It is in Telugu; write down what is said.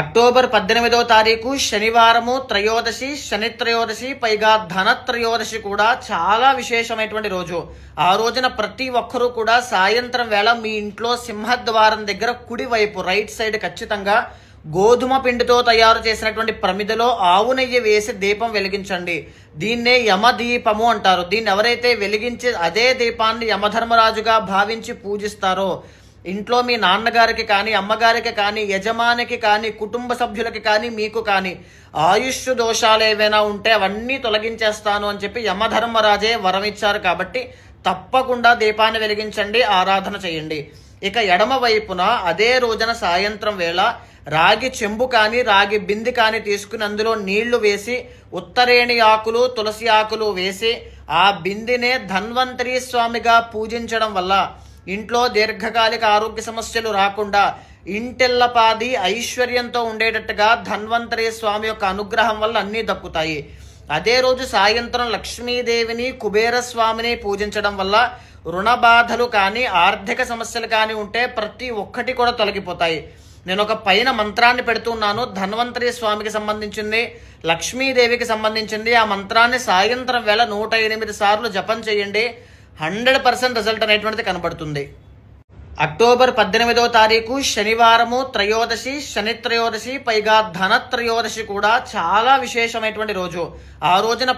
అక్టోబర్ 18వ తారీఖు శనివారము త్రయోదశి, శని త్రయోదశి, పైగా ధన త్రయోదశి కూడా చాలా విశేషమైనటువంటి రోజు. ఆ రోజున ప్రతి ఒక్కరూ కూడా సాయంత్రం వేళ మీ ఇంట్లో సింహద్వారం దగ్గర కుడివైపు రైట్ సైడ్ ఖచ్చితంగా గోధుమ పిండితో తయారు చేసినటువంటి ప్రమిదలో ఆవు నెయ్యి వేసి దీపం వెలిగించండి. దీన్నే యమదీపము అంటారు. దీన్ని ఎవరైతే వెలిగించి అదే దీపాన్ని యమధర్మరాజుగా భావించి పూజిస్తారో ఇంట్లో మీ నాన్నగారికి కానీ, అమ్మగారికి కానీ, యజమానికి కానీ, కుటుంబ సభ్యులకి కానీ, మీకు కానీ ఆయుష్ దోషాలు ఏవైనా ఉంటే అవన్నీ తొలగించేస్తాను అని చెప్పి యమధర్మరాజే వరం ఇచ్చారు. కాబట్టి తప్పకుండా దీపాన్ని వెలిగించండి, ఆరాధన చేయండి. ఇక ఎడమ వైపున అదే రోజున సాయంత్రం వేళ రాగి చెంబు కానీ, రాగి బింది కానీ తీసుకుని అందులో నీళ్లు వేసి ఉత్తరేణి ఆకులు, తులసి ఆకులు వేసి ఆ బిందినే ధన్వంతరి స్వామిగా పూజించడం వల్ల ఇంట్లో దీర్ఘకాలిక ఆరోగ్య సమస్యలు రాకుండా ఇంటెల్లపాది ఐశ్వర్యంతో ఉండేటట్టుగా ధన్వంతరి స్వామి యొక్క అనుగ్రహం వల్ల అన్నీ దక్కుతాయి. అదే రోజు సాయంత్రం లక్ష్మీదేవిని, కుబేర స్వామిని పూజించడం వల్ల రుణ బాధలు కానీ, ఆర్థిక సమస్యలు కానీ ఉంటే ప్రతి ఒక్కటి కూడా తొలగిపోతాయి. నేను ఒక పైన మంత్రాన్ని పెడుతున్నాను, ధన్వంతరి స్వామికి సంబంధించింది, లక్ష్మీదేవికి సంబంధించింది. ఆ మంత్రాన్ని సాయంత్రం వేళ 108 సార్లు జపం చేయండి. 100% రిజల్ట్ అనేటువంటిది కనబడుతుంది. అక్టోబర్ 18వ తారీఖు శనివారము త్రయోదశి, శని త్రయోదశి, పైగా ధన త్రయోదశి కూడా చాలా విశేషమైనటువంటి రోజు. ఆ రోజున